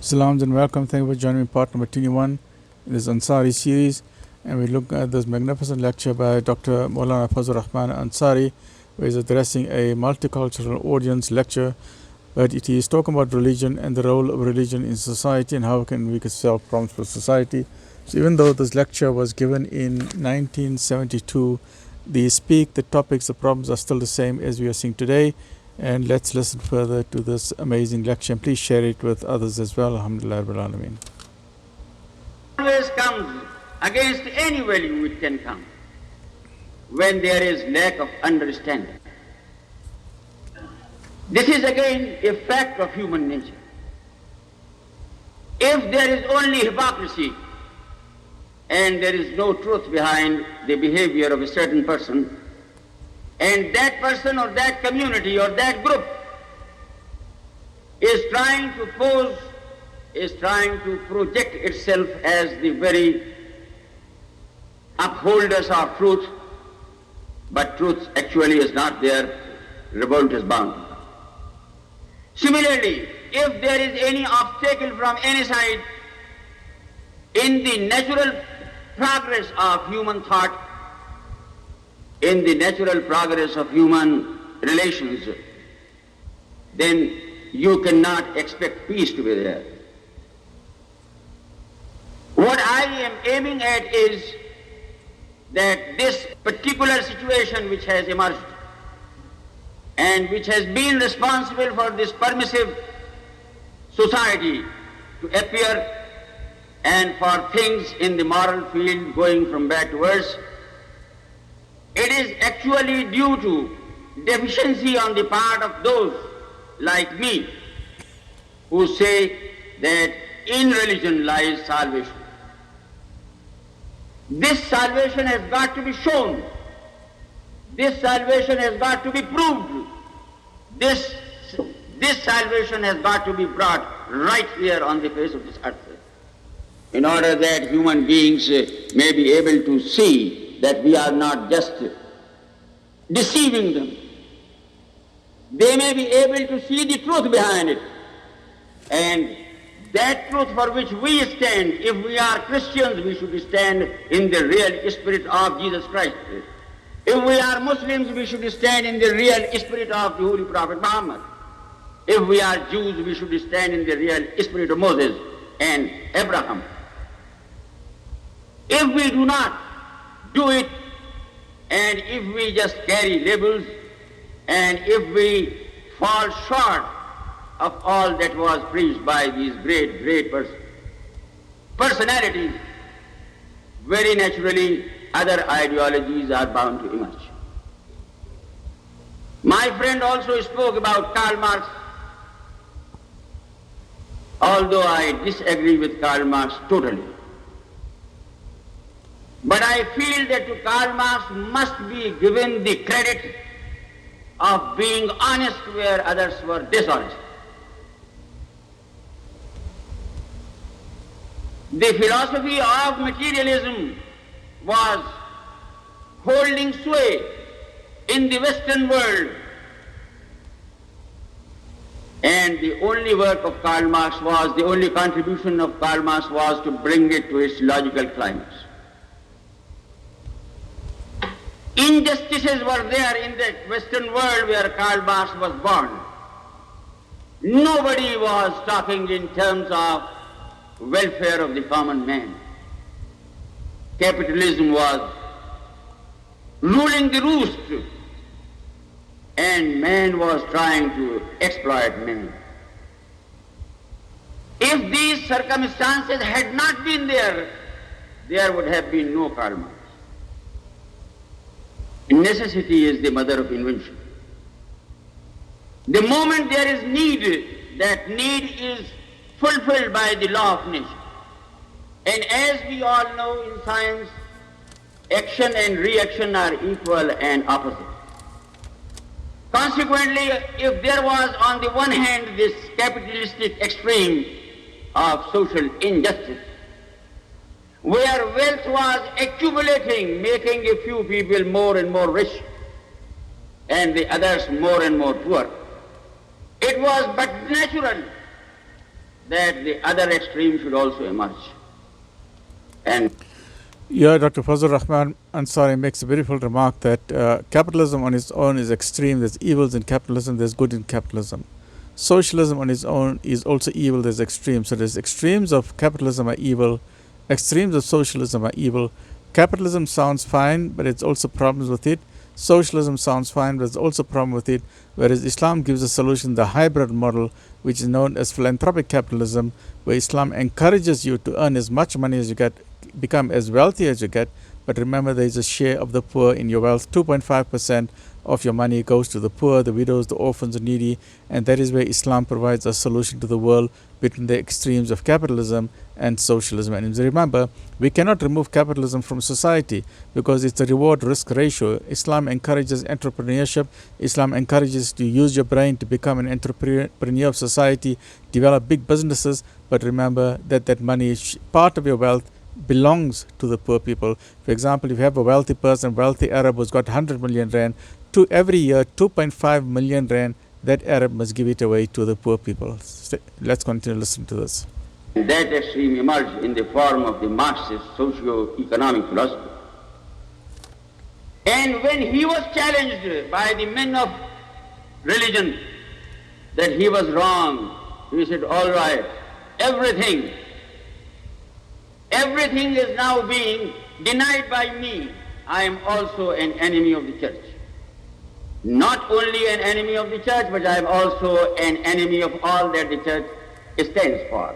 Salams and welcome. Thank you for joining me, part number 21 in this Ansari series. And we look at this magnificent lecture by Dr. Maulana Rahman Ansari, where he's addressing a multicultural audience lecture. But it is talking about religion and the role of religion in society and how we can solve problems for society. So even though this lecture was given in 1972, the topics, the problems are still the same as we are seeing today. And let's listen further to this amazing lecture. And please share it with others as well. Alhamdulillah Rabbil Alameen. Always comes against any value it can come when there is lack of understanding. This is again a fact of human nature. If there is only hypocrisy and there is no truth behind the behavior of a certain person, and that person or that community or that group is trying to project itself as the very upholders of truth, but truth actually is not there, revolt is bound. Similarly, if there is any obstacle from any side in the natural progress of human thought, in the natural progress of human relations, then you cannot expect peace to be there. What I am aiming at is that this particular situation which has emerged and which has been responsible for this permissive society to appear and for things in the moral field going from bad to worse, it is actually due to deficiency on the part of those like me who say that in religion lies salvation. This salvation has got to be shown. This salvation has got to be proved. This salvation has got to be brought right here on the face of this earth, in order that human beings may be able to see that we are not just deceiving them. They may be able to see the truth behind it. And that truth for which we stand, if we are Christians, we should stand in the real spirit of Jesus Christ. If we are Muslims, we should stand in the real spirit of the Holy Prophet Muhammad. If we are Jews, we should stand in the real spirit of Moses and Abraham. If we do not do it, and if we just carry labels, and if we fall short of all that was preached by these great personalities, very naturally other ideologies are bound to emerge. My friend also spoke about Karl Marx. Although I disagree with Karl Marx totally, but I feel that to Karl Marx must be given the credit of being honest where others were dishonest. The philosophy of materialism was holding sway in the Western world, and the only work of Karl Marx was, the only contribution of Karl Marx was to bring it to its logical climax. Injustices were there in the Western world where Karl Marx was born. Nobody was talking in terms of welfare of the common man. Capitalism was ruling the roost, and man was trying to exploit man. If these circumstances had not been there, there would have been no Karl Marx. Necessity is the mother of invention. The moment there is need, that need is fulfilled by the law of nature. And as we all know in science, action and reaction are equal and opposite. Consequently, if there was on the one hand this capitalistic extreme of social injustice, where wealth was accumulating, making a few people more and more rich, and the others more and more poor, it was but natural that the other extreme should also emerge. And yeah, Dr. Fazlur Rahman Ansari makes a beautiful remark that capitalism on its own is extreme. There's evils in capitalism, there's good in capitalism. Socialism on its own is also evil, there's extremes. So there's extremes of capitalism are evil, extremes of socialism are evil. Capitalism sounds fine, but it's also problems with it. Socialism sounds fine, but there's also a problem with it. Whereas Islam gives a solution, the hybrid model, which is known as philanthropic capitalism, where Islam encourages you to earn as much money as you get, become as wealthy as you get, but remember there is a share of the poor in your wealth. 2.5% of your money goes to the poor, the widows, the orphans, the needy, and that is where Islam provides a solution to the world between the extremes of capitalism and socialism. And remember, we cannot remove capitalism from society because it's a reward-risk ratio. Islam encourages entrepreneurship. Islam encourages to use your brain to become an entrepreneur of society, develop big businesses, but remember that that money, part of your wealth, belongs to the poor people. For example, if you have a wealthy person, wealthy Arab who's got 100 million rand, to every year 2.5 million rand, that Arab must give it away to the poor people. Let's continue listening to this. That extreme emerged in the form of the Marxist socio-economic philosophy. And when he was challenged by the men of religion that he was wrong, he said, all right, everything is now being denied by me. I am also an enemy of the church. Not only an enemy of the church, but I am also an enemy of all that the church stands for.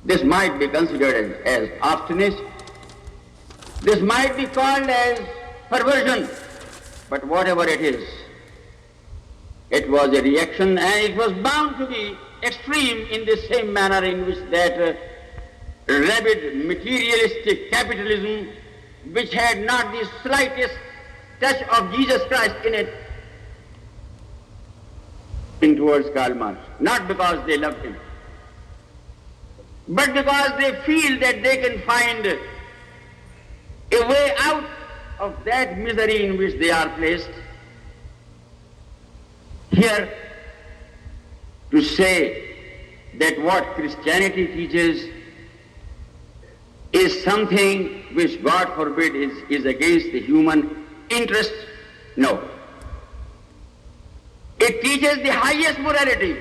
This might be considered as obstinate. This might be called as perversion. But whatever it is, it was a reaction, and it was bound to be extreme in the same manner in which that rabid materialistic capitalism, which had not the slightest touch of Jesus Christ in it, towards Karl Marx, not because they loved him, but because they feel that they can find a way out of that misery in which they are placed. Here, to say that what Christianity teaches is something which, God forbid, is against the human interest, no. It teaches the highest morality,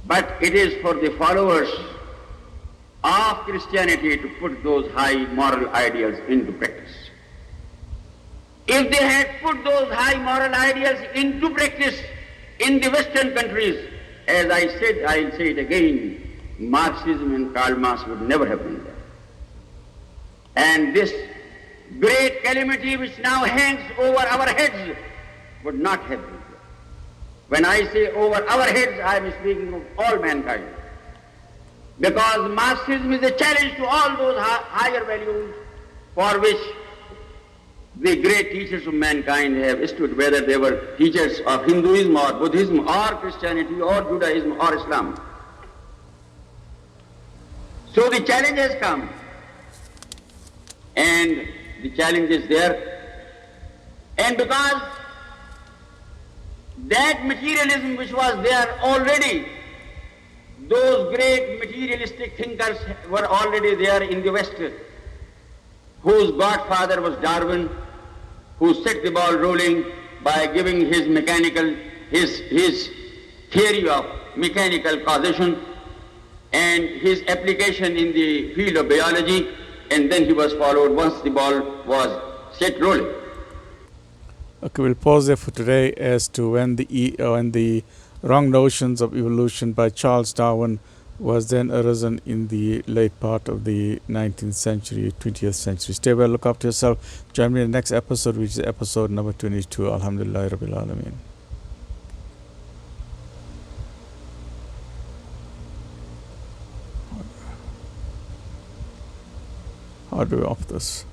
but it is for the followers of Christianity to put those high moral ideals into practice. If they had put those high moral ideals into practice in the Western countries, as I said, I'll say it again, Marxism and Karl Marx would never have been there. And this great calamity which now hangs over our heads would not have been there. When I say over our heads, I am speaking of all mankind. Because Marxism is a challenge to all those higher values for which the great teachers of mankind have stood, whether they were teachers of Hinduism or Buddhism or Christianity or Judaism or Islam. So the challenge has come, and the challenge is there, and because that materialism which was there already, those great materialistic thinkers were already there in the West, whose godfather was Darwin, who set the ball rolling by giving his theory of mechanical causation and his application in the field of biology, and then he was followed once the ball was set rolling. Okay, we'll pause there for today as to when the wrong notions of evolution by Charles Darwin was then arisen in the late part of the 19th century, 20th century. Stay well, look after yourself. Join me in the next episode, which is episode number 22. Alhamdulillah Rabbil Alameen. How do we off this?